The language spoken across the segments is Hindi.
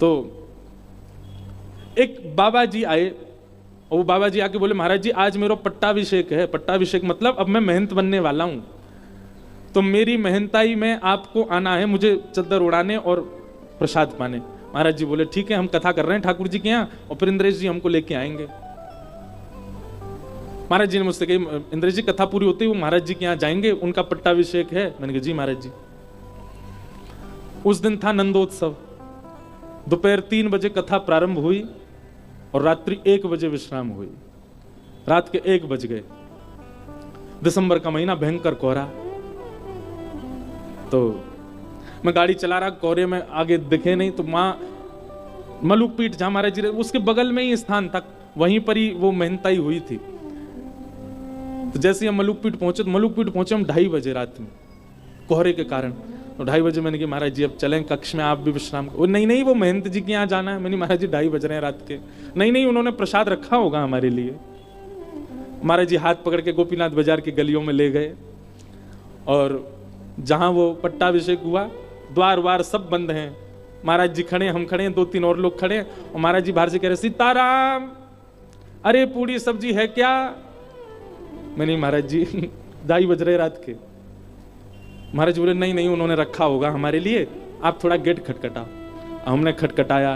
तो एक बाबा जी आए और वो बाबा जी आके बोले, महाराज जी आज मेरा पट्टाभिषेक है। पट्टाभिषेक मतलब अब मैं महंत बनने वाला हूं, तो मेरी महंताई में आपको आना है, मुझे चद्दर उड़ाने और प्रसाद पाने। महाराज जी बोले ठीक है, हम कथा कर रहे हैं ठाकुर जी के यहाँ और फिर इंद्रेश जी हमको लेके आएंगे। महाराज जी ने मुझसे कही, इंद्रेश जी कथा पूरी होती है वो महाराज जी के यहाँ जाएंगे, उनका पट्टाभिषेक है। मैंने कहा जी महाराज जी। उस दिन था नंदोत्सव। दोपहर 3 बजे कथा प्रारंभ हुई और रात्रि 1 बजे विश्राम हुई। रात के 1 बज गए। दिसंबर का महीना, भयंकर कोहरा। तो मैं गाड़ी चला रहा, कोहरे में आगे दिखे नहीं, तो मां मलुक पीठ जहां महाराज जी उसके बगल में ही स्थान था, वहीं पर ही वो महंताई हुई थी। तो जैसे हम मलुक पीठ पहुंचे, तो मलुक पीठ पहुंचे हम 2:30 बजे रात में, कोहरे के कारण। तो 2:30 बजे मैंने कहा महाराज जी अब चलें कक्ष में, आप भी विश्राम करो। नहीं वो महंत जी के यहाँ जाना है। मैंने महाराज जी 2:30 बज रहे हैं रात के। नहीं उन्होंने प्रसाद रखा होगा हमारे लिए। महाराज जी हाथ पकड़ के गोपीनाथ बाजार की गलियों में ले गए और जहां वो पट्टाभिषेक हुआ, द्वार वार सब बंद हैं। महाराज जी खड़े, हम खड़े, 2-3 और लोग खड़े और महाराज जी बाहर से कह रहे, सीताराम, अरे पूरी सब्जी है क्या? मैंने महाराज जी 2:30 बज रहे रात के। महाराज बोले नहीं उन्होंने रखा होगा हमारे लिए, आप थोड़ा गेट खटखटाओ। हमने खटखटाया,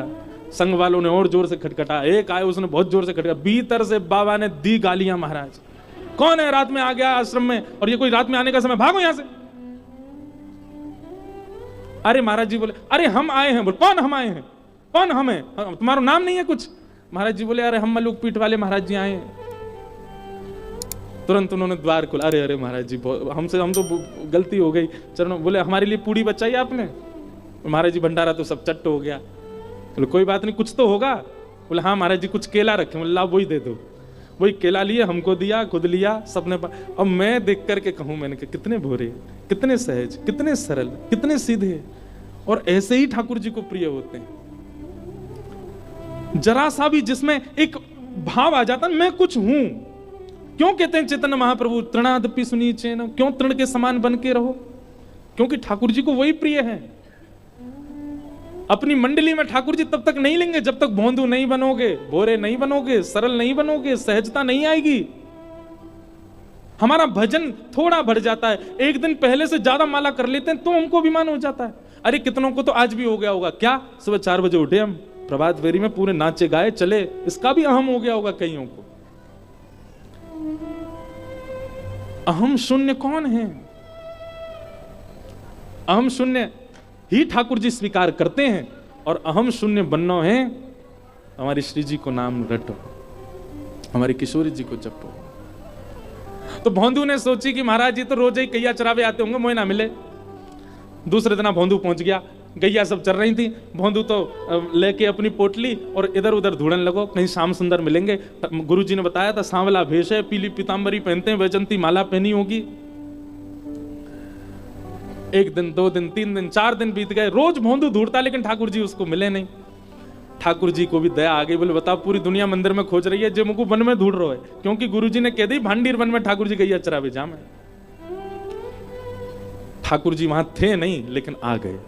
संघ वालों ने और जोर से खटखटाया। एक आए, उसने बहुत जोर से खटखटाया। भीतर से बाबा ने दी गालियां, महाराज कौन है रात में आ गया आश्रम में, और ये कोई रात में आने का समय, भागो यहां से। अरे महाराज जी बोले, अरे हम आए हैं। बोले कौन हम आए हैं, कौन हम है, तुम्हारा नाम नहीं है कुछ? महाराज जी बोले अरे हम मलुक पीठ वाले महाराज जी आए हैं। तुरंत उन्होंने द्वार खोला। अरे महाराज जी हम तो गलती हो गई, चरणों। बोले हमारे लिए पूड़ी बचाई आपने? महाराज जी भंडारा तो सब चट्ट हो गया। बोले कोई बात नहीं, कुछ तो होगा। बोले हाँ महाराज जी कुछ केला रखे। बोले वही दे दो। वही केला लिए, हमको दिया, खुद लिया, सबने। अब मैं देख करके कहूं, मैंने कहा कितने भोरे, कितने सहज, कितने सरल, कितने सीधे, और ऐसे ही ठाकुर जी को प्रिय होते हैं। जरा सा भी जिसमें एक भाव आ जाता, मैं कुछ हूं। क्यों कहते हैं चैतन्य महाप्रभु तृणादपि सुनीचेन, क्यों तृण के समान बन के रहो? क्योंकि ठाकुर जी को वही प्रिय है। अपनी मंडली में ठाकुर जी तब तक नहीं लेंगे जब तक भोंदू नहीं बनोगे, भोरे नहीं बनोगे, सरल नहीं बनोगे, सहजता नहीं आएगी। हमारा भजन थोड़ा बढ़ जाता है, एक दिन पहले से ज्यादा माला कर लेते हैं तो हमको अभिमान हो जाता है। अरे कितनों को तो आज भी हो गया होगा, क्या सुबह 4 बजे उठे हम, प्रभात फेरी में पूरे नाचे गाए चले, इसका भी अहम हो गया होगा कईयों को। अहम शून्य कौन है? अहम शून्य ही ठाकुर जी स्वीकार करते हैं, और अहम शून्य बनना है हमारी श्री जी को नाम रटो, हमारी किशोरी जी को जपो। तो भोंदू ने सोची कि महाराज जी तो रोज ही गैया चरावे आते होंगे, मोए ना मिले। दूसरे दिन भोंदू पहुंच गया, गैया सब चल रही थी। भोंदू तो लेके अपनी पोटली और इधर उधर ढूंढने लगो, कहीं श्याम सुंदर मिलेंगे। गुरुजी ने बताया था सांवला भेष है, पीली पीतांबरी पहनते हैं, वैजंती माला पहनी होगी। 1 दिन, 2 दिन, 3 दिन, 4 दिन बीत गए। रोज भोंदू ढूंढता, लेकिन ठाकुर जी उसको मिले नहीं। ठाकुर जी को भी दया आ गई। बोले बताओ पूरी दुनिया मंदिर में खोज रही है, जे मुझको वन में ढूंढ रहा है, क्योंकि गुरुजी ने कह दी भांडीर वन में ठाकुर जी गैया चरावे जाम है। ठाकुर जी वहां थे नहीं, लेकिन आ गए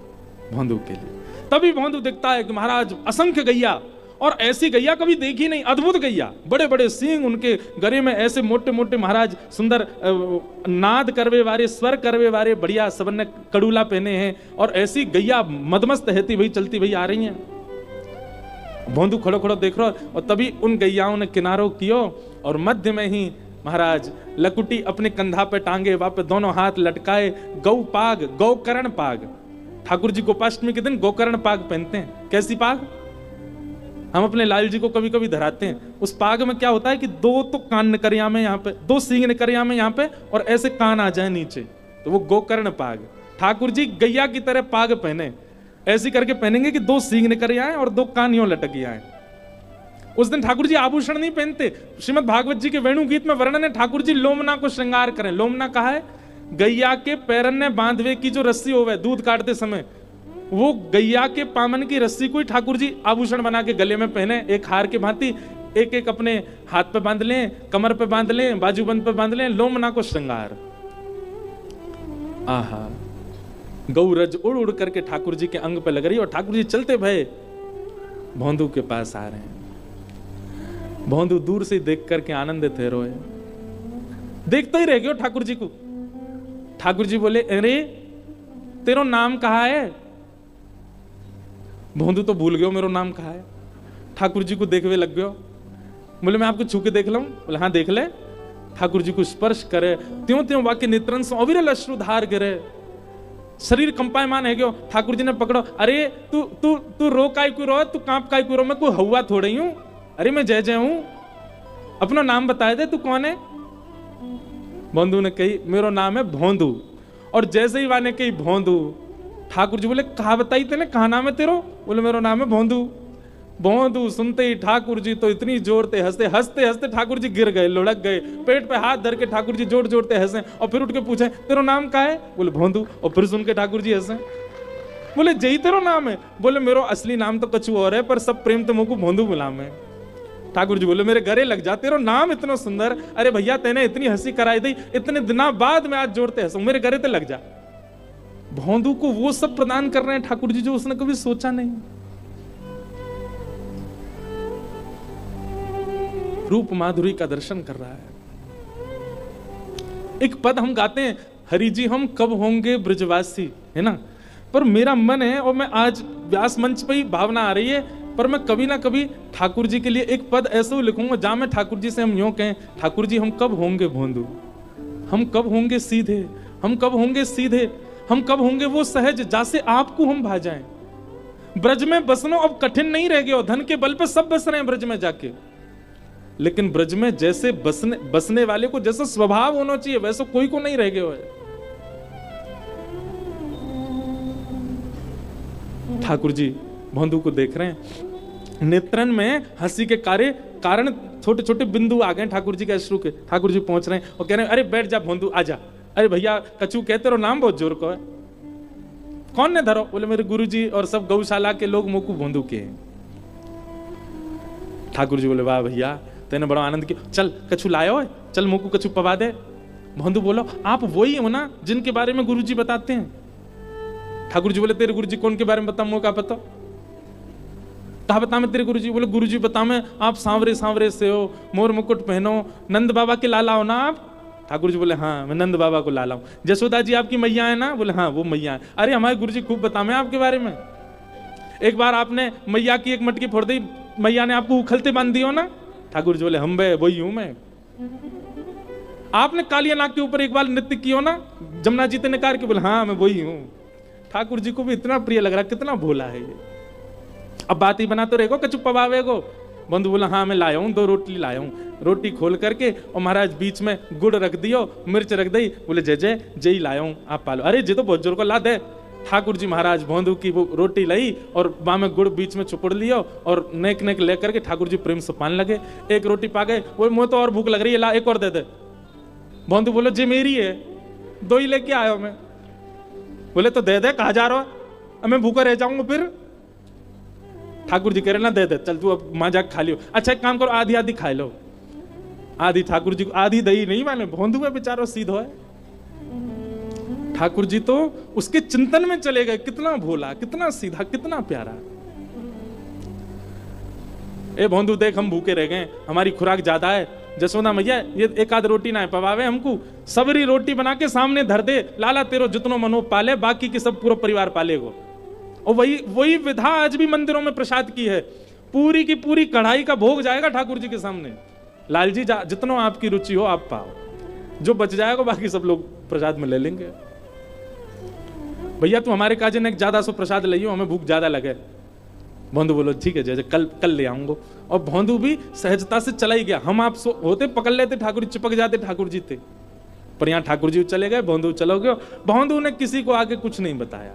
भोंदू के लिए। तभी भोंदू देखता है कि महाराज असंख्य गैया, और ऐसी गैया कभी देखी नहीं, अद्भुत गैया, बड़े बड़े सींग, उनके गले में ऐसे मोटे मोटे महाराज सुंदर नाद करवे वाले, स्वर करवे वाले, बढ़िया सबने कड़ूला पहने हैं, और ऐसी गैया मदमस्त रहती भाई, चलती भाई आ रही हैं। भोंदू खड़ो खड़ो देख रहा, और तभी उन गैयाओं ने किनारो कियो, और मध्य में ही महाराज लकुटी अपने कंधा पे टांगे, वहां पे दोनों हाथ लटकाए, गौ पाग, गौकर्ण पाग। ठाकुर जी गोपाष्टमी के दिन गोकर्ण पाग पहनते हैं। कैसी पाग? हम अपने लाल जी को कभी कभी धराते हैं। उस पाग में क्या होता है कि 2 तो कान निकरिया में यहाँ पे, 2 सींग निकरिया में यहाँ पे, और ऐसे कान आ जाए नीचे, तो वो गोकर्ण पाग। ठाकुर जी गैया की तरह पाग पहने, ऐसी करके पहनेंगे कि 2 सींग निकरिया है और 2 कान यूं लटक आए। उस दिन ठाकुर जी आभूषण नहीं पहनते। श्रीमद् भागवत जी के वेणु गीत में वर्णन है, ठाकुर जी लोमना को श्रृंगार करें। लोमना कहा है गैया के पैरन ने बांधवे की जो रस्सी होवे दूध काटते समय, वो गैया के पामन की रस्सी को ही ठाकुर जी आभूषण बना के गले में पहने, एक हार के भांति, एक एक अपने हाथ पे बांध लें, कमर पे बांध लें, बाजूबंद पे बांध लें, लोमना को श्रृंगार। आहा, गौरज उड़ उड़ करके ठाकुर जी के अंग पे लग रही, और ठाकुर जी चलते भय भौंदू के पास आ रहे हैं। भौंदू दूर से देख करके आनंदित है, रोए। देखते ही रह गयो ठाकुर जी को। ठाकुर जी बोले, अरे तेरो नाम कहा है? भौंदू तो भूल गयो मेरो नाम कहा है। ठाकुर जी को देखवे लग गयो। बोले, मैं आपको छू के देख लूं? बोले, हाँ देख ले। ठाकुर जी को स्पर्श करे, त्यों त्यों वाक्य नेत्रन से अविरल अश्रुधार गिरे, शरीर कंपायमान है गयो। ठाकुर जी ने पकड़ो, अरे तू तू तू रो काय क्यों रो, तू कांप काय क्यों रो, मैं कोई हवा थोड़ी हूं? अरे मैं जय जय हूं, अपना नाम बता दे, तू कौन है? भौंदू ने कही, मेरो नाम है भौंदू। और जैसे ही वाने कही भौंदू, ठाकुर जी बोले, कहा बताई तेने, कहा नाम है तेरो? बोले, मेरो नाम है भौंदू। भौंदू सुनते ही ठाकुर जी तो इतनी जोर से हंसते हंसते हंसते ठाकुर जी गिर गए, लुढ़क गए, पेट पे हाथ धर के ठाकुर जी जोर जोर से हंसे और फिर उठ के पूछे, तेरो नाम क्या है? बोले, भौंदू। और फिर सुन के ठाकुर जी हंसे। बोले, जय तेरो नाम है? बोले, मेरो असली नाम तो कछु और है, पर सब प्रेम तो मुझको भौंदू बुलाम है। ठाकुर जी बोले, मेरे गले लग जा, तेरो नाम इतना सुंदर। अरे भैया, तेने इतनी हंसी कराई दी, इतने दिनों बाद मैं आज जोड़ते हंसूं, मेरे गले ते लग जा। भौंदू को वो सब प्रदान कर रहे हैं ठाकुर जी जो उसने कभी सोचा नहीं। रूप माधुरी का दर्शन कर रहा है। एक पद हम गाते हैं, हरि जी हम कब होंगे ब्रजवासी, है ना? पर मेरा मन है, और मैं आज व्यास मंच पे ही भावना आ रही है, पर मैं कभी ना कभी ठाकुर जी के लिए एक पद ऐसे लिखूंगा जहां मैं ठाकुर जी से हम यूं कहें, ठाकुर जी हम कब होंगे भौंदू, हम कब होंगे सीधे, हम कब होंगे सीधे, हम कब होंगे वो सहज जैसे आपको हम भा जाएं। ब्रज में बसनो अब कठिन नहीं रह गया, धन के बल पे सब बस रहे हैं ब्रज में जाके, लेकिन ब्रज में जैसे बसने वाले को जैसा स्वभाव होना चाहिए वैसा कोई को नहीं रह गया है। ठाकुर जी भौंदू को देख रहे हैं, नेत्रन में हंसी के कारण छोटे छोटे बिंदु आ गए ठाकुर जी के अश्रु के। ठाकुर जी पहुंच रहे हैं और कह रहे हैं, अरे बैठ जा भौंदू, आजा। अरे भैया कछु कहते रहो, नाम बहुत जोर को है, कौन ने धरो? बोले, मेरे गुरुजी और सब गौशाला के लोग मोकू भौंदू के हैं। ठाकुर जी बोले, वाह भैया, तेने बड़ा आनंद किया, चल कछु लायो है, चल मोकू कछु पवा दे। भौंदू बोलो, आप वही हो ना जिनके बारे में गुरुजी बताते हैं? ठाकुर जी बोले, तेरे गुरुजी कौन के बारे में बता, मौका पता कहा बता मैं तेरे गुरुजी? बोले, गुरुजी बता मैं, आप सांवरे सांवरे से हो, मोर मुकुट पहनो, नंद बाबा के लाला हो ना आप? ठाकुर जी बोले, हाँ मैं नंद बाबा को लाला हूं। जसोदा जी आपकी मैया है ना? बोले, हाँ वो मैया है। अरे हमारे गुरुजी खूब बता मैं आपके बारे में। एक बार आपने मैया की एक मटकी फोड़ दी, मैया ने आपको उखलते बांध दी हो ना? ठाकुर जी बोले, हम बे वही हूं मैं। आपने कालिया नाग के ऊपर एक बार नृत्य किया ना, जमुना जी ने कार के? बोले, हाँ मैं वही हूं। ठाकुर जी को भी इतना प्रिय लग रहा, कितना भोला है ये। अब बात ही बनाते रहेगो, कछु पवावेगो। बंधु बोला, हाँ मैं लाया हूं, 2 रोटी लाया हूं। रोटी खोल करके और महाराज बीच में गुड़ रख दियो, मिर्च रख दी। बोले, जय जय जय लाया हूं, आप पालो। अरे जी तो बहुत जोर को ला दे। ठाकुर जी महाराज भौंदू की वो रोटी लाई और वहां में गुड़ बीच में चुपड़ लियो और नेक नेक लेकर के ठाकुर जी प्रेम से पान लगे। एक रोटी पा गए, बोले मुझे तो और भूख लग रही है, ला एक और दे दे। भौंदू बोलो, जी मेरी है, 2 ही लेके आयो मैं। बोले, तो दे दे, कहा जा रहा है, मैं भूखा रह जाऊंगा फिर। ठाकुर जी कह रहे ना, दे दे, चल तू अब मां जाके खा लियो। अच्छा एक काम करो, आधी आधी खा लो। आधी ठाकुर जी को, आधी दही नहीं माने, भौंदू है बेचारा सीधो है। ठाकुर जी तो उसके चिंतन में चले गए, कितना भोला, कितना सीधा, कितना प्यारा। ए भौंदू देख, हम भूखे रह गए, हमारी खुराक ज्यादा है। जसोदा मैया ये एक आध रोटी ना है पवावे हमको, सबरी रोटी बना के सामने धर दे, लाला तेरो जितनो मनो पाले, बाकी के सब पूरा परिवार पालेगो। और वही विधा आज भी मंदिरों में प्रसाद की है, पूरी की पूरी कढ़ाई का भोग जाएगा ठाकुर जी के सामने। लाल जी जितना आपकी रुचि हो आप पाओ, जो बच जाएगा बाकी सब लोग प्रसाद में ले लेंगे। भैया तू हमारे काजे ने ज्यादा सो प्रसाद लियो, हमें भूख ज्यादा लगे। भौंदू बोलो, ठीक है जैसे कल ले आऊंगा। और भौंदू भी सहजता से चला ही गया। हम आप होते पकड़ लेते, ठाकुर जी चिपक जाते ठाकुर जी थे, पर यहाँ ठाकुर जी चले गए, भौंदू चलो गए। भौंदू ने किसी को आगे कुछ नहीं बताया,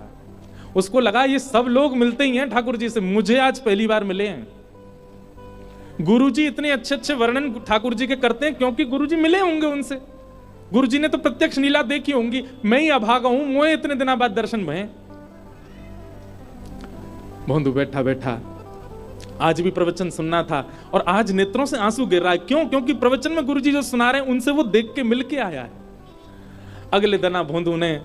उसको लगा ये सब लोग मिलते ही हैं ठाकुर जी से, मुझे आज पहली बार मिले हैं। गुरुजी इतने अच्छे अच्छे वर्णन ठाकुर जी के करते हैं क्योंकि गुरुजी मिले होंगे उनसे। गुरुजी ने तो प्रत्यक्ष लीला देखी होंगी, मैं ही अभागा हूं, मुझे इतने दिनों बाद दर्शन भये। भौंदू बैठा बैठा आज भी प्रवचन सुनना था और आज नेत्रों से आंसू गिर रहा है। क्यों? क्योंकि प्रवचन में गुरुजी जो सुना रहे हैं उनसे वो देख के मिल के आया है। अगले दिन भौंदू ने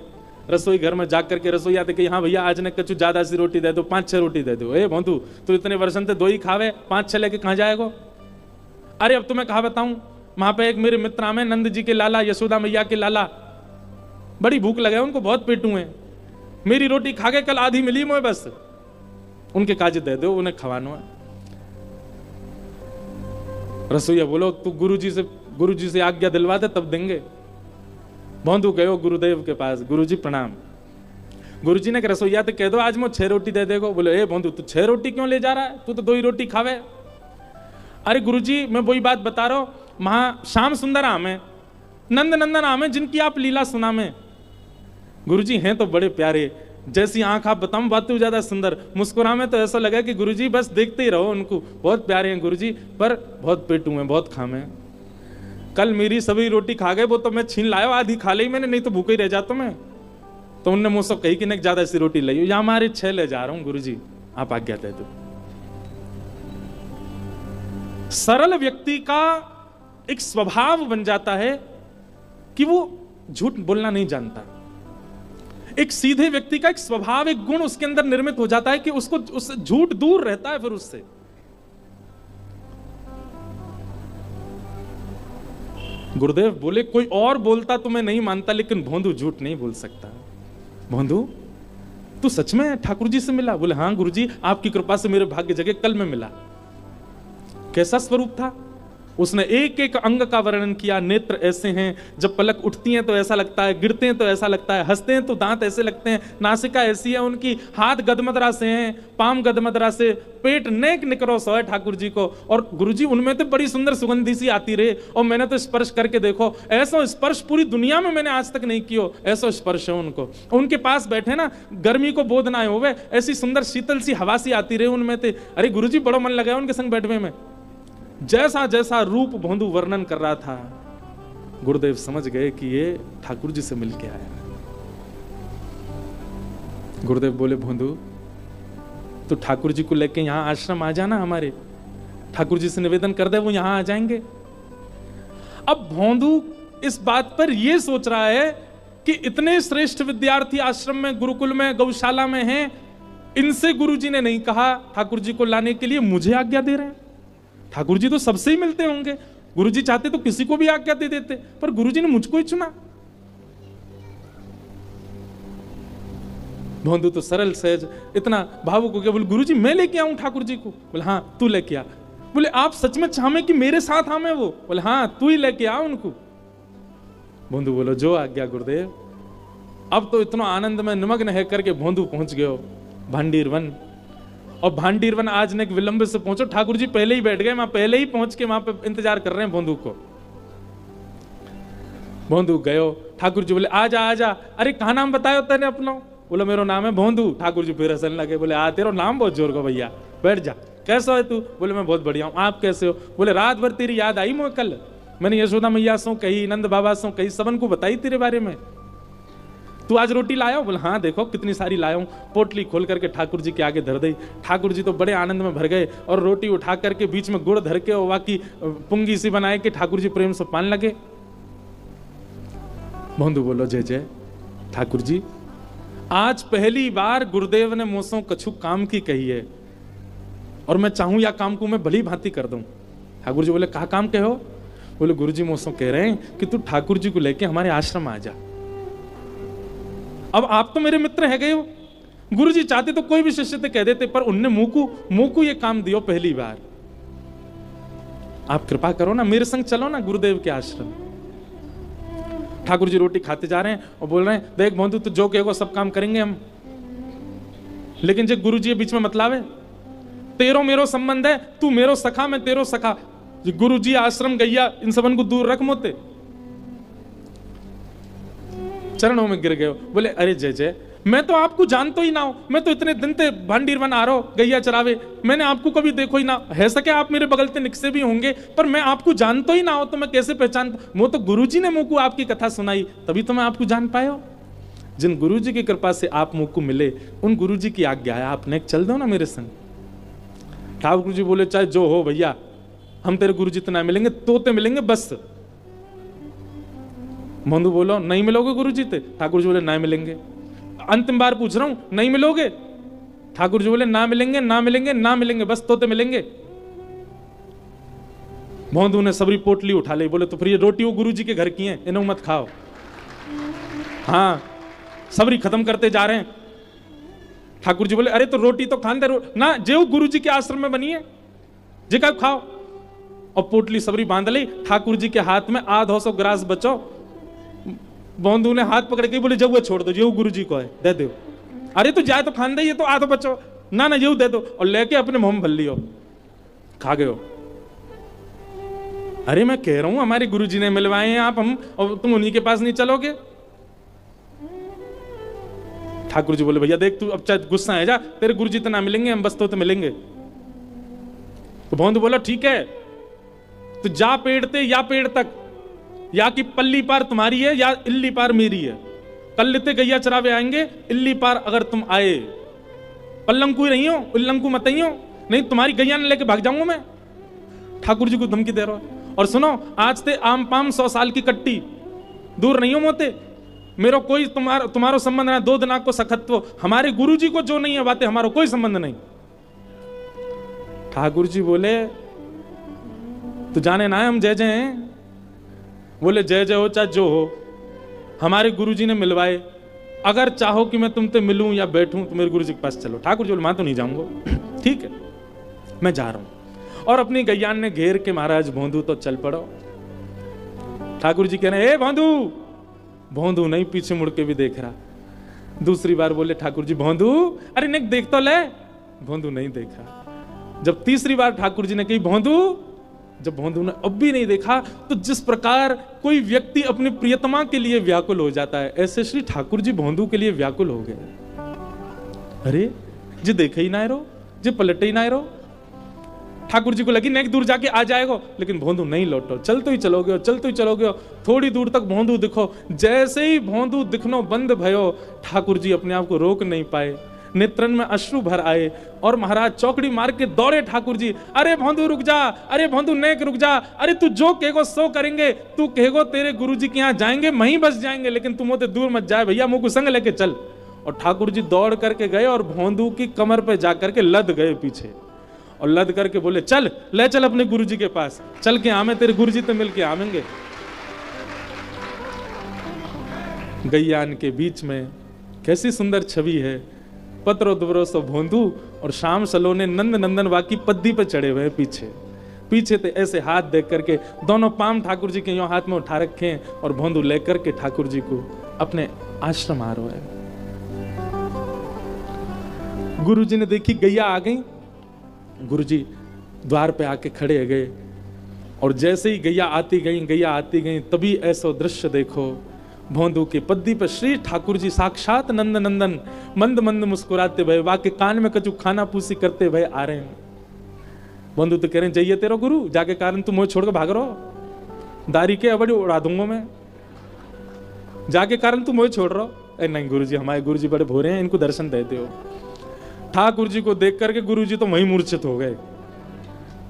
रसोई घर में जा करके रसोईया थे कि हाँ भैया आज ने कछु ज्यादा सी रोटी दे दो, 5-6 रोटी दे दो। ए भोंदू तू इतने वर्षन से 2 ही खावे, 5-6 लेके कहाँ जाएगो? अरे अब तुम्हें कहा बताऊं, वहां पे एक मेरे मित्र आमे नंद जी के लाला, यशोदा मैया के लाला, बड़ी भूख लगे उनको, बहुत पेटू है, मेरी रोटी खा के कल आधी मिली मुझे, बस उनके काज दे दो, उन्हें खवानो है। रसोईया बोलो तू गुरुजी से आज्ञा दिलवा दे तब देंगे। भोंदू गयो गुरुदेव के पास, गुरुजी प्रणाम। गुरुजी ने रसोईया तो कह दो आज मैं 6 रोटी दे देगो। बोले ए भोंदू तू 6 रोटी क्यों ले जा रहा है, तू तो 2 ही रोटी खावे। अरे गुरुजी मैं वही बात बता रहा हूं, वहां श्याम सुंदर आम है, नंद नंदन आम है, जिनकी आप लीला सुना में। गुरुजी हैं तो बड़े प्यारे, जैसी आंख आप बताऊं बात तो ज्यादा सुंदर, मुस्कुरा में तो ऐसा लगा कि गुरुजी बस देखते ही रहो उनको, बहुत प्यारे हैं गुरुजी, पर बहुत पेटू हैं, बहुत खामे हैं। कल मेरी सभी रोटी खा गए, वो तो मैं छीन लाया, आधी खा ली मैंने, नहीं तो भूखे ही रह जाता मैं। तो उनने मुझसे कही कि नहीं ज्यादा सी रोटी लाई, या हमारे 6 ले जा रहा हूं गुरुजी, आप आज्ञा दे दो। सरल व्यक्ति का एक स्वभाव बन जाता है कि वो झूठ बोलना नहीं जानता। एक सीधे व्यक्ति का एक स्वभाव, एक गुण उसके अंदर निर्मित हो जाता है कि उसको उससे झूठ दूर रहता है। फिर उससे गुरुदेव बोले कोई और बोलता तो मैं नहीं मानता, लेकिन भोंदू झूठ नहीं बोल सकता। भोंदू तू सच में ठाकुर जी से मिला? बोले हाँ गुरुजी, आपकी कृपा से मेरे भाग्य जगह कल में मिला। कैसा स्वरूप था? उसने एक एक अंग का वर्णन किया। नेत्र ऐसे हैं, जब पलक उठती हैं तो ऐसा लगता है, गिरते हैं तो ऐसा लगता है, हंसते हैं तो दांत ऐसे लगते हैं, नासिका ऐसी है उनकी, हाथ गदमदरा से हैं, पाम गदमदरा से, पेट नेक निकरो सो है ठाकुर जी को। और गुरुजी उनमें तो बड़ी सुंदर सुगंधी सी आती रहे, और मैंने तो स्पर्श करके देखो, ऐसा स्पर्श पूरी दुनिया में मैंने आज तक नहीं किया, ऐसा स्पर्श है उनको। उनके पास बैठे ना, गर्मी को बोध ना हो, ऐसी सुंदर शीतल सी हवा सी आती रहे उनमें थे। अरे गुरुजी बड़ा मन लगा उनके संग बैठने में। जैसा जैसा रूप भोंदू वर्णन कर रहा था, गुरुदेव समझ गए कि ये ठाकुर जी से मिलके आया है। गुरुदेव बोले भोंदू तो ठाकुर जी को लेके यहां आश्रम आ जाना, हमारे ठाकुर जी से निवेदन कर दे, वो यहां आ जाएंगे। अब भोंदू इस बात पर यह सोच रहा है कि इतने श्रेष्ठ विद्यार्थी आश्रम में, गुरुकुल में, गौशाला में हैं, इनसे गुरुजी ने नहीं कहा ठाकुर जी को लाने के लिए, मुझे आज्ञा दे रहे हैं। ठाकुर जी तो सबसे ही मिलते होंगे, गुरुजी चाहते तो किसी को भी आज्ञा दे देते, पर गुरुजी ने मुझको ही चुना। भोंदू तो सरल सहज इतना भावुक हो गया, बोले गुरुजी मैं लेके आऊं ठाकुर जी को? बोले हाँ तू लेके आ। बोले आप सच में चाहे कि मेरे साथ आवे वो? बोले हाँ तू ही लेके आ उनको। भोंदू बोलो जो आज्ञा गुरुदेव। अब तो इतना आनंद में निमग्न है करके भोंदू पहुंच गयो भांडीर वन। और भांडीर वन आज ने विलंब से पहुंचो, ठाकुर जी पहले ही बैठ गए, वहां पहले ही पहुंच के वहां पे इंतजार कर रहे हैं भोंदू को। भोंदू गयो, ठाकुर जी बोले आजा आजा। अरे कहा नाम बतायो तेने अपना? बोला मेरा नाम है भोंदू। ठाकुर जी फिर हंसने लगे, बोले आ तेरा नाम बहुत जोर को भैया, बैठ जा। कैसा है तू? बोले मैं बहुत बढ़िया हूं, आप कैसे हो? बोले रात भर तेरी याद आई मुझे, कल मैंने यशोदा मैया सो कही, नंद बाबा सो कही, सबन को बताई तेरे बारे में। तू आज रोटी लाया? बोले हाँ देखो कितनी सारी लाया हूं। पोटली खोल करके ठाकुर जी के आगे धर दी। ठाकुर जी तो बड़े आनंद में भर गए, और रोटी उठा करके बीच में गुड़ धर के और की पुंगी सी बनाए कि ठाकुर जी प्रेम से पान लगे। भोंदू बोलो जय जय ठाकुर जी, आज पहली बार गुरुदेव ने मुझसे कछु काम की कही है, और मैं चाहूं या काम को मैं भली भांति कर दूं। ठाकुर जी बोले कहा काम कहो? बोले गुरु जी मुझसे कह रहे हैं कि तू ठाकुर जी को लेके हमारे आश्रम आ जा। अब आप तो मेरे मित्र है गए हो, गुरु जी चाहते तो कोई भी शिष्य से कह देते, पर उनने मुंह को ये काम दियो पहली बार। आप कृपा करो ना, मेरे संग चलो ना गुरुदेव के आश्रम। ठाकुर जी रोटी खाते जा रहे हैं और बोल रहे हैं देख भोंदू तू जो कहेगा सब काम करेंगे हम, लेकिन जो गुरु जी बीच में मतलावे, तेरो मेरो संबंध है, तू मेरो सखा मैं तेरो सखा। गुरु जी आश्रम गैया इन सबन को दूर रख मोते। चरणों में गिर गए, बोले अरे जय जय, मैं तो आपको जानतो ही ना हो, मैं तो इतने दिन से भांडीर वन आ रहा हूं गैया चरावे, मैंने आपको कभी देखो ही ना है। सके आप मेरे बगल से निकसे भी होंगे, पर मैं आपको जानतो ही ना हो तो मैं कैसे पहचान? वो तो गुरुजी ने मुझको आपकी कथा सुनाई, तभी तो मैं आपको जान पाया हो। जिन गुरुजी की कृपा से आप मुझको मिले, उन गुरुजी की आज्ञा है, आपने चल दो ना मेरे संग। ठाकुर जी बोले चाहे जो हो भैया, हम तेरे गुरुजी तो ना मिलेंगे, तोते मिलेंगे बस। भोंदू बोलो नहीं मिलोगे गुरुजी ते? ठाकुर जी बोले नहीं मिलेंगे। अंतिम बार पूछ रहा हूं, नहीं मिलोगे? ठाकुर जी बोले ना मिलेंगे, ना मिलेंगे, ना मिलेंगे, बस तोते मिलेंगे। भोंदू ने सबरी पोटली उठा ली, बोले तो फिर ये रोटी वो गुरु जी के घर की हैं, इन्हें मत खाओ। हाँ, सबरी खत्म करते जा रहे हैं। ठाकुर जी बोले अरे तो रोटी तो खान दे ना, जो गुरु जी के आश्रम में बनी है जे का खाओ। और पोटली सबरी बांध ली, ठाकुर जी के हाथ में 250 ग्रास बचो। भोंदू ने हाथ पकड़ के बोले जब वो छोड़ दो, जो गुरु जी को है दे दो। अरे तो जाए तो खान दे, ये तो आधो बचो, ना ना ये दे दो। और लेके अपने मुंह में भर लियो, खा गए हो। अरे मैं कह रहा हूं हमारे गुरुजी ने मिलवाए हैं आप, हम और तुम उन्हीं के पास नहीं चलोगे? ठाकुर जी बोले भैया देख तू अब चाहे गुस्सा है जा, तेरे गुरुजी तो ना मिलेंगे, हम बस तो मिलेंगे। तो भोंदू बोला ठीक है, तो जा पेड़ ते या पेड़ तक, या कि पल्ली पार तुम्हारी है या इल्ली पार मेरी है। कल लेते गैया चरावे आएंगे, इल्ली पार अगर तुम आए, पल्लंकू ही नहीं हो, उल्लंकू मत ही हो, नहीं तुम्हारी गैया ने लेके भाग जाऊंगा मैं। ठाकुर जी को धमकी दे रहा है। और सुनो, आज ते आम पाम 100 साल की कट्टी, दूर नहीं हो मोते, मेरा कोई तुम्हारो संबंध ना, 2 दिनाक को सखत्व, हमारे गुरुजी को जो नहीं है बातें, हमारा कोई संबंध नहीं। ठाकुर जी बोले तो जाने ना है हम जय जय हैं। बोले जय जय हो चाहे जो हो, हमारे गुरुजी ने मिलवाए, अगर चाहो कि मैं तुमसे मिलूं या बैठूं तो मेरे गुरुजी के पास चलो। ठाकुर जी बोले मैं तो नहीं जाऊंगा। ठीक है मैं जा रहा हूं। और अपनी गैयान ने घेर के महाराज भोंदू तो चल पड़ो। ठाकुर जी कह रहे, ए भोंदू। भोंदू नहीं पीछे मुड़ के भी देख रहा। दूसरी बार बोले ठाकुर जी भोंदू, अरे नेक देख तो ले। भोंदू नहीं देखा। जब तीसरी बार ठाकुर जी ने कही भोंदू, जब भोंदू ने अब भी नहीं देखा, तो जिस प्रकार कोई व्यक्ति अपनी प्रियतमा के लिए व्याकुल हो जाता है, ऐसे श्री ठाकुर जी भोंदू के लिए व्याकुल हो गए। अरे जी देखे ही ना रो, जी पलटे ही ना रो। ठाकुर जी को लगी नेक दूर जाके आ जाएगा, लेकिन भोंदू नहीं लौटो, चलते ही चलोगे, चलते ही चलोगे। थोड़ी दूर तक भोंदू दिखो, जैसे ही भोंदू दिखनो बंद भयो, ठाकुर जी अपने आप को रोक नहीं पाए, नेत्रन में अश्रु भर आए और महाराज चौकड़ी मार के दौड़े ठाकुर जी। अरे भोंदू रुक जा, अरे भोंदू नेक रुक जा, अरे तू जो कहेगो सो करेंगे, तू कहेगो तेरे गुरुजी के यहाँ जाएंगे, वहीं बस जाएंगे, लेकिन तुम होते दूर मत जाए भैया, मुझको संग लेके चल। और ठाकुर जी दौड़ करके गए और भोंदू की कमर पे जाकर के लद गए पीछे, और लद करके बोले चल ले चल अपने गुरुजी के पास, चल के आमे, तेरे गुरुजी तो मिल के आवेंगे। गैयान के बीच में कैसी सुंदर छवि है, पत्रो दुबरो सो भोंदू और शाम सलोने नंद नंदन वाकी पद्दी पे चढ़े हुए पीछे पीछे ते ऐसे हाथ देख करके दोनों पाम ठाकुर जी के यूं हाथ में उठा रखे हैं, और भोंदू लेकर के ठाकुर जी को अपने आश्रम आ रहे हैं। गुरु जी ने देखी गैया आ गई, गुरु जी द्वार पे आके खड़े गए, और जैसे ही गैया आती गई, तभी ऐसा दृश्य देखो, भोंदू की पद्दी पर श्री ठाकुर जी साक्षात नंद नंदन मंद मंद मुस्कुराते भय, वाके कान में कचू खाना पूसी करते भय आ रहे हैं। भोंदू तो कह रहे हैं जाइए तेरा गुरु, जाके कारण तुम मोह छोड़ के भाग रहो, दारी के अबड़ी उड़ा दूंगा मैं, जाके कारण तुम मोह छोड़ रहो। नहीं गुरु जी, हमारे गुरु जी बड़े भोरे हैं, इनको दर्शन देते हो। ठाकुर जी को देख करके गुरु जी तो वहीं मूर्छित हो गए,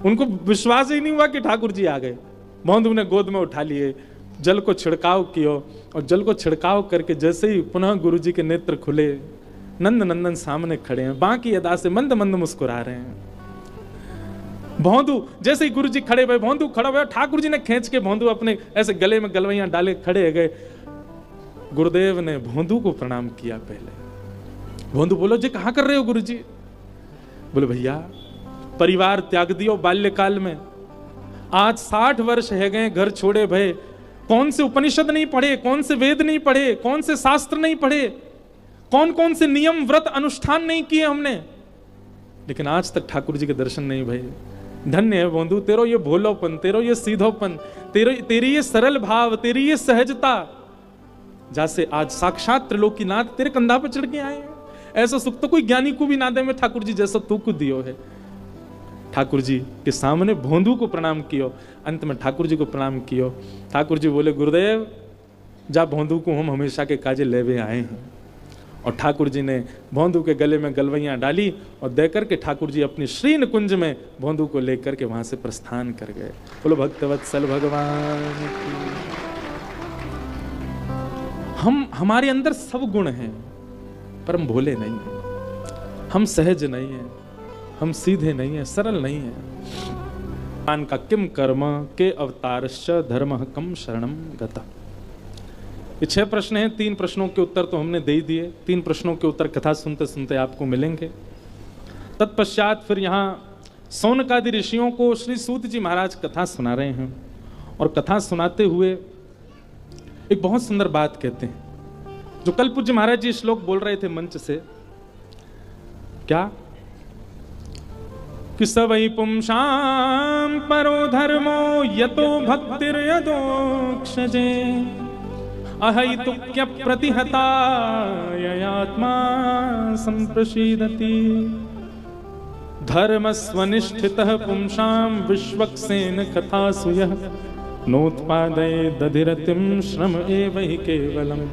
उनको विश्वास ही नहीं हुआ कि ठाकुर जी आ गए। भोंदू ने गोद में उठा लिए, जल को छिड़काव किया, और जल को छिड़काव करके जैसे ही पुनः गुरु जी के नेत्र खुले, नंद नंदन सामने खड़े हैं, बाकी अदा से मंद मंद मुस्कुरा रहे हैं। भोंदू जैसे ही गुरु जी खड़े हुए, भोंदू खड़ा हुआ, ठाकुर जी ने खींच के भोंदू अपने ऐसे गले में गलवैयां डाले खड़े गए। गुरुदेव ने भोंदू को प्रणाम किया। पहले भोंदू बोलो जी कहां कर रहे हो गुरु जी? बोले भैया परिवार त्याग दियो बाल्यकाल में, आज 60 वर्ष है गए घर छोड़े भय, कौन से उपनिषद नहीं पढ़े, कौन से वेद नहीं पढ़े, कौन से शास्त्र नहीं पढ़े, कौन कौन से नियम व्रत अनुष्ठान नहीं किए हमने, लेकिन आज तक ठाकुर जी के दर्शन नहीं भये। धन्य है भोंदू तेरो ये भोलोपन, तेरो ये सीधोपन, तेरी ये सरल भाव, तेरी ये सहजता, जैसे आज साक्षात त्रिलोकीनाथ तेरे कंधा पर चढ़ के आए हैं। ऐसा सुख तो कोई ज्ञानी को भी ना दे में ठाकुर जी जैसा तू को दियो है। ठाकुर जी के सामने भोंदू को प्रणाम कियो, अंत में ठाकुर जी को प्रणाम कियो। ठाकुर जी बोले गुरुदेव जा भोंदू को हम हमेशा के काजे लेवे आए हैं। और ठाकुर जी ने भोंदू के गले में गलवैयां डाली और देकर के ठाकुर जी अपनी श्रीन कुंज में भोंदू को लेकर के वहां से प्रस्थान कर गए। बोलो भक्तवत्सल भगवान की। हमारे अंदर सब गुण हैं, पर हम भोले नहीं हैं, हम सहज नहीं हैं, हम सीधे नहीं हैं, सरल नहीं हैं। का किम कर्म के अवतारश्च धर्म कम शरणम गता। ये 6 प्रश्न हैं, 3 प्रश्नों के उत्तर तो हमने दे ही दिए। 3 प्रश्नों के उत्तर कथा सुनते सुनते आपको मिलेंगे। तत्पश्चात फिर यहाँ सौनकादि ऋषियों को श्री सूत जी महाराज कथा सुना रहे हैं, और कथा सुनाते हुए एक बहुत सुंदर बात कहते हैं, जो कल पूज्य महाराज जी श्लोक बोल रहे थे मंच से। क्या कि सवै पुंसां परो धर्मो यतो भक्तिर्यदोक्षजे अहैतुक्य प्रतिहता ययात्मा संप्रसीदति धर्मस्वनिष्ठितः पुंसां विश्वक्सेन कथासु यः नोत्पादये दधिरतिं श्रम एव हि केवलम्।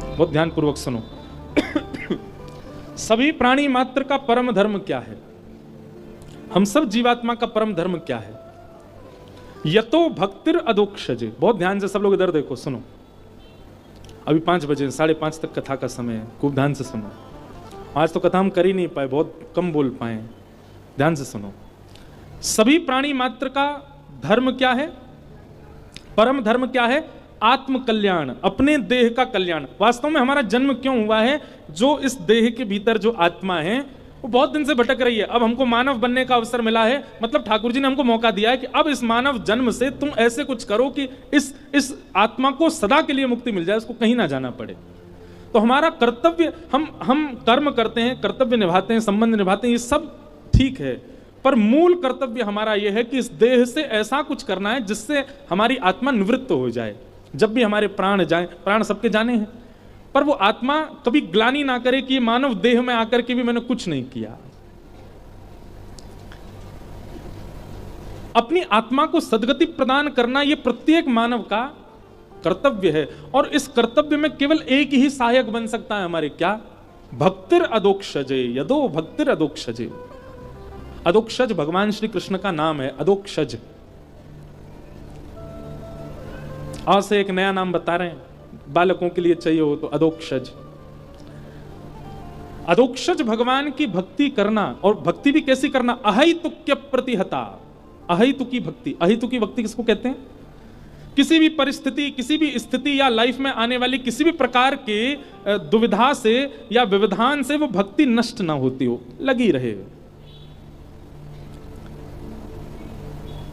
बहुत ध्यान पूर्वक सुनो। सभी प्राणी मात्र का परम धर्म क्या है? हम सब जीवात्मा का परम धर्म क्या है? यतो भक्तिर अदोक्षजे। बहुत ध्यान से सब लोग इधर देखो, सुनो। अभी 5 बजे 5:30 तक कथा का समय है, खूब ध्यान से सुनो। आज तो कथा हम कर ही नहीं पाए, बहुत कम बोल पाए। ध्यान से सुनो। सभी प्राणी मात्र का धर्म क्या है? परम धर्म क्या है? आत्म कल्याण, अपने देह का कल्याण। वास्तव में हमारा जन्म क्यों हुआ है? जो इस देह के भीतर जो आत्मा है वो बहुत दिन से भटक रही है। अब हमको मानव बनने का अवसर मिला है, मतलब ठाकुर जी ने हमको मौका दिया है कि अब इस मानव जन्म से तुम ऐसे कुछ करो कि इस आत्मा को सदा के लिए मुक्ति मिल जाए, उसको कहीं ना जाना पड़े। तो हमारा कर्तव्य, हम कर्म करते हैं, कर्तव्य निभाते हैं, संबंध निभाते हैं, ये सब ठीक है, पर मूल कर्तव्य हमारा यह है कि इस देह से ऐसा कुछ करना है जिससे हमारी आत्मा निवृत्त हो जाए। जब भी हमारे प्राण जाए, प्राण सबके जाने हैं, पर वो आत्मा कभी ग्लानि ना करे कि ये मानव देह में आकर के भी मैंने कुछ नहीं किया। अपनी आत्मा को सद्गति प्रदान करना ये प्रत्येक मानव का कर्तव्य है, और इस कर्तव्य में केवल एक ही सहायक बन सकता है हमारे, क्या? भक्तिर अदोक्षजे, यदो भक्तिर अदोक्षजे। अदोक्षज भगवान श्री कृष्ण का नाम है, अदोक्षज। आज से एक नया नाम बता रहे हैं, बालकों के लिए चाहिए हो तो अदोक्षज। अदोक्षज भगवान की भक्ति करना, और भक्ति भी कैसी करना? अहैतुक्य प्रतिहता। अहैतुकी भक्ति। अहैतुकी भक्ति किसको कहते हैं? किसी भी परिस्थिति, किसी भी स्थिति या लाइफ में आने वाली किसी भी प्रकार के दुविधा से या व्यवधान से वो भक्ति नष्ट ना होती हो, लगी रहे।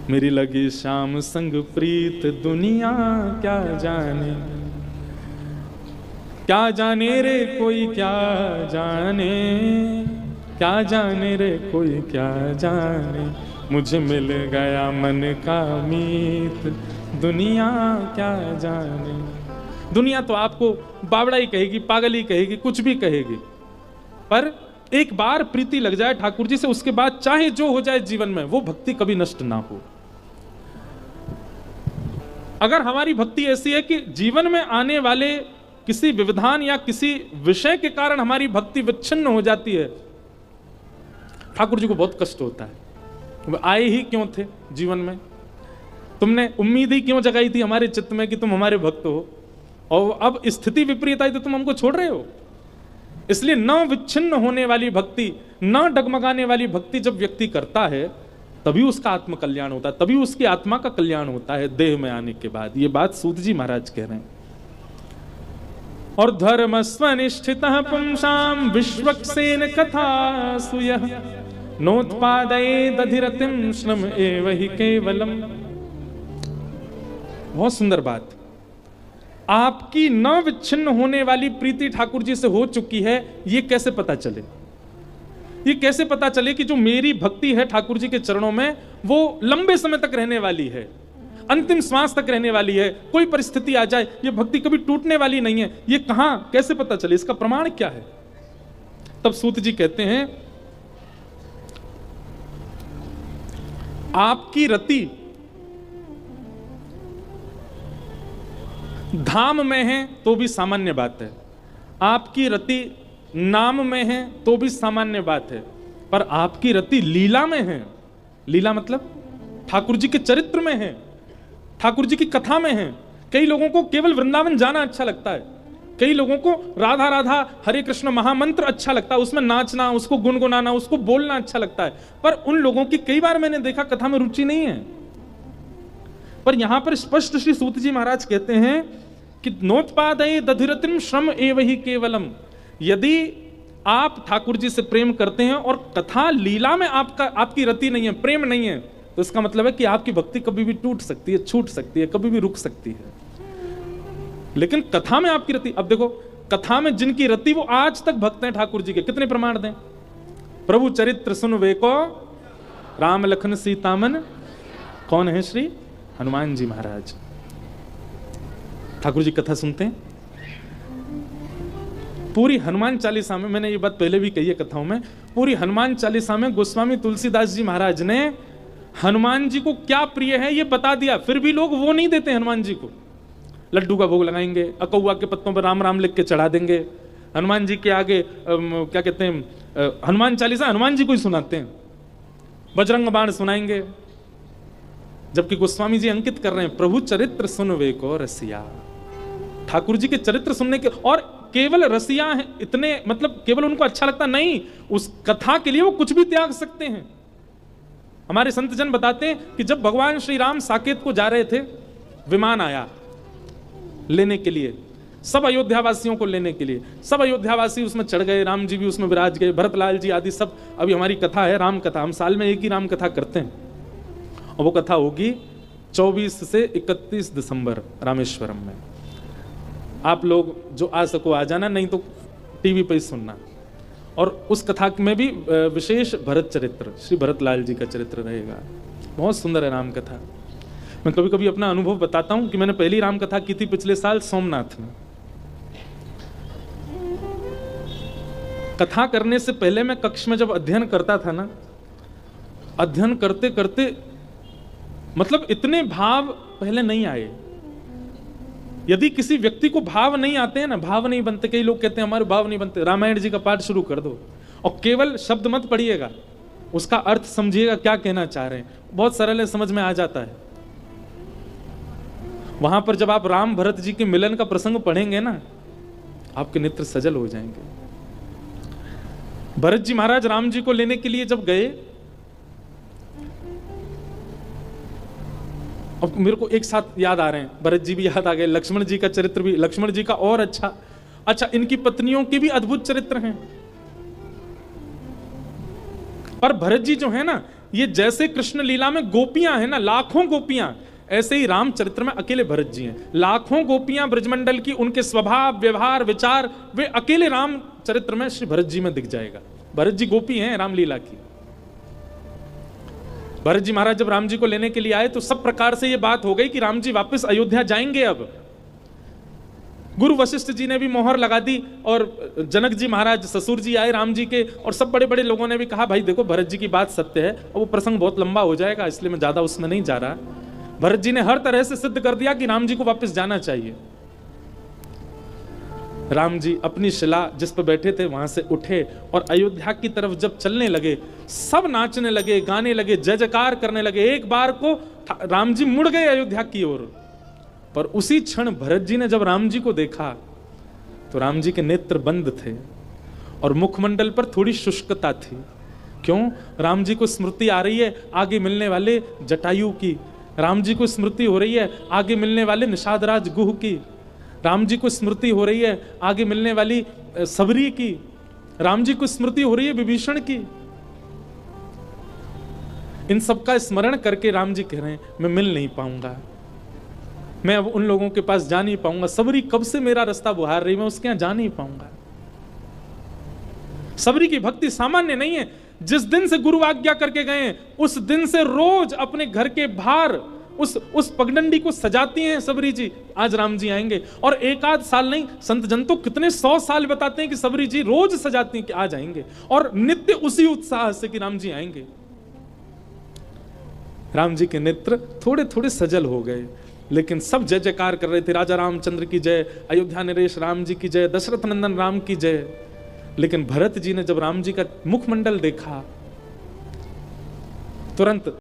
मेरी लगी श्याम संग प्रीत दुनिया क्या जाने, क्या जाने रे कोई क्या जाने, क्या जाने रे कोई क्या जाने, मुझे मिल गया मन का मीत दुनिया क्या जाने। दुनिया तो आपको बावड़ा ही कहेगी, पागल ही कहेगी, कुछ भी कहेगी, पर एक बार प्रीति लग जाए ठाकुर जी से, उसके बाद चाहे जो हो जाए जीवन में, वो भक्ति कभी नष्ट ना हो। अगर हमारी भक्ति ऐसी है कि जीवन में आने वाले किसी व्यवधान या किसी विषय के कारण हमारी भक्ति विच्छिन्न हो जाती है, ठाकुर जी को बहुत कष्ट होता है। वो आए ही क्यों थे जीवन में? तुमने उम्मीद ही क्यों जगाई थी हमारे चित्त में कि तुम हमारे भक्त हो, और अब स्थिति विपरीत आई तो तुम हमको छोड़ रहे हो। इसलिए न विच्छिन्न होने वाली भक्ति, न डगमगाने वाली भक्ति जब व्यक्ति करता है, तभी उसका आत्म कल्याण होता है, तभी उसकी आत्मा का कल्याण होता है देह में आने के बाद। ये बात सूत जी महाराज कह रहे हैं। और धर्म स्वनिष्ठितः पुंसां विश्वक्सेन कथासु यः नोत्पादयेद दधिरतिं श्रम एव हि केवलम्। बहुत सुंदर बात। आपकी न विच्छिन्न होने वाली प्रीति ठाकुर जी से हो चुकी है, ये कैसे पता चले? ये कैसे पता चले कि जो मेरी भक्ति है ठाकुर जी के चरणों में, वो लंबे समय तक रहने वाली है, अंतिम श्वास तक रहने वाली है। कोई परिस्थिति आ जाए, ये भक्ति कभी टूटने वाली नहीं है। ये कहां, कैसे पता चले? इसका प्रमाण क्या है? तब सूत जी कहते हैं, आपकी रति धाम में है तो भी सामान्य बात है, आपकी रति नाम में है तो भी सामान्य बात है, पर आपकी रति लीला में है। लीला मतलब ठाकुर जी के चरित्र में है, ठाकुर जी की कथा में है। कई लोगों को केवल वृंदावन जाना अच्छा लगता है, कई लोगों को राधा राधा हरे कृष्ण महामंत्र अच्छा लगता है, उसमें नाचना, उसको गुनगुनाना, उसको बोलना अच्छा लगता है, पर उन लोगों की कई बार मैंने देखा कथा में रुचि नहीं है। पर यहां पर स्पष्ट श्री सूत जी महाराज कहते हैं कि नोत्पादये दधिरतिम श्रम एव ही केवलम। यदि आप ठाकुर जी से प्रेम करते हैं और कथा लीला में आपकी रति नहीं है, प्रेम नहीं है, तो इसका मतलब है कि आपकी भक्ति कभी भी टूट सकती है, छूट सकती है, कभी भी रुक सकती है। लेकिन कथा में आपकी रति, अब देखो कथा में जिनकी रति वो आज तक भक्त हैं ठाकुर जी के, कितने प्रमाण दें? प्रभु चरित्र सुन वेको राम लखन सीतामन। कौन है? श्री हनुमान जी महाराज। ठाकुर जी कथा सुनते हैं। पूरी हनुमान चालीसा में, मैंने ये बात पहले भी कही है कथाओं में, पूरी हनुमान चालीसा में गोस्वामी तुलसीदास जी महाराज ने हनुमान जी को क्या प्रिय है ये बता दिया, फिर भी लोग वो नहीं देते हनुमान जी को। लड्डू का भोग लगाएंगे, अकौआ के पत्तों पर राम राम लिख के चढ़ा देंगे, हनुमान जी के आगे क्या कहते हैं, हनुमान चालीसा हनुमान जी को ही सुनाते हैं, बजरंग बाण सुनाएंगे, जबकि गोस्वामी जी अंकित कर रहे हैं प्रभु चरित्र सुन वेको रसिया। ठाकुर जी के चरित्र सुनने के, और केवल रसिया है इतने, मतलब केवल उनको अच्छा लगता नहीं, उस कथा के लिए वो कुछ भी त्याग सकते हैं। हमारे संत जन बताते हैं कि जब भगवान श्री राम साकेत को जा रहे थे, विमान आया लेने के लिए, सब अयोध्यावासियों को लेने के लिए, सब अयोध्यावासी उसमें चढ़ गए, राम जी भी उसमें विराज गए, भरतलाल जी आदि सब। अभी हमारी कथा है राम कथा, हम साल में एक ही राम कथा करते हैं, और वो कथा होगी 24 से 31 दिसंबर रामेश्वरम में। आप लोग जो आ सको आ जाना, नहीं तो टीवी पे ही सुनना। और उस कथा में भी विशेष भरत चरित्र, श्री भरतलाल जी का चरित्र रहेगा। बहुत सुंदर है राम कथा। मैं कभी कभी अपना अनुभव बताता हूं कि मैंने पहली राम कथा की थी पिछले साल सोमनाथ में। कथा करने से पहले मैं कक्ष में जब अध्ययन करता था ना, अध्ययन करते करते मतलब इतने भाव पहले नहीं आए। यदि किसी व्यक्ति को भाव नहीं आते हैं ना, भाव नहीं बनते, कई लोग कहते हैं हमारे भाव नहीं बनते, रामायण जी का पाठ शुरू कर दो और केवल शब्द मत पढ़िएगा, उसका अर्थ समझिएगा क्या कहना चाह रहे हैं, बहुत सरल है, समझ में आ जाता है। वहां पर जब आप राम भरत जी के मिलन का प्रसंग पढ़ेंगे ना, आपके नेत्र सजल हो जाएंगे। भरत जी महाराज राम जी को लेने के लिए जब गए, अब मेरे को एक साथ याद आ रहे हैं, भरत जी भी याद आ गए, लक्ष्मण जी का चरित्र भी, लक्ष्मण जी का और अच्छा इनकी पत्नियों के भी अद्भुत चरित्र हैं। पर भरत जी जो है ना, ये जैसे कृष्ण लीला में गोपियां हैं ना, लाखों गोपियां, ऐसे ही राम चरित्र में अकेले भरत जी हैं। लाखों गोपियां ब्रजमंडल की, उनके स्वभाव व्यवहार विचार, वे अकेले राम चरित्र में श्री भरत जी में दिख जाएगा। भरत जी गोपी हैं रामलीला की। भरत जी महाराज जब राम जी को लेने के लिए आए तो सब प्रकार से यह बात हो गई कि राम जी वापस अयोध्या जाएंगे। अब गुरु वशिष्ठ जी ने भी मोहर लगा दी, और जनक जी महाराज ससुर जी आए राम जी के, और सब बड़े बड़े लोगों ने भी कहा भाई देखो भरत जी की बात सत्य है। और वो प्रसंग बहुत लंबा हो जाएगा, इसलिए मैं ज्यादा उसमें नहीं जा रहा। भरत जी ने हर तरह से सिद्ध कर दिया कि राम जी को वापस जाना चाहिए। राम जी अपनी शिला जिस पर बैठे थे वहां से उठे और अयोध्या की तरफ जब चलने लगे, सब नाचने लगे, गाने लगे, जय जयकार करने लगे। एक बार को राम जी मुड़ गए अयोध्या की ओर, पर उसी क्षण भरत जी ने जब राम जी को देखा तो राम जी के नेत्र बंद थे और मुखमंडल पर थोड़ी शुष्कता थी। क्यों? राम जी को स्मृति आ रही है आगे मिलने वाले जटायु की, राम जी को स्मृति हो रही है आगे मिलने वाले निषादराज गुह की, राम जी को स्मृति हो रही है आगे मिलने वाली सबरी की, राम जी को स्मृति हो रही है विभीषण की। इन सब का स्मरण करके राम जी कह रहे हैं मैं मिल नहीं पाऊंगा, मैं अब उन लोगों के पास जा नहीं पाऊंगा। सबरी कब से मेरा रास्ता बुहार रही, मैं उसके यहां जा नहीं पाऊंगा। सबरी की भक्ति सामान्य नहीं है। जिस दिन से गुरु आज्ञा करके गए उस दिन से रोज अपने घर के बाहर उस पगडंडी को सजाती हैं सबरी जी, आज राम जी आएंगे। और एक आध साल नहीं, संत जन तो कितने 100 साल बताते हैं कि सबरी जी रोज सजाती हैं कि आज आएंगे, और नित्य उसी उत्साह से कि राम जी आएंगे। राम जी के नेत्र थोड़े थोड़े सजल हो गए, लेकिन सब जय जयकार कर रहे थे, राजा रामचंद्र की जय, अयोध्या नरेश राम जी की जय, दशरथ नंदन राम की जय। लेकिन भरत जी ने जब राम जी का मुखमंडल देखा, तुरंत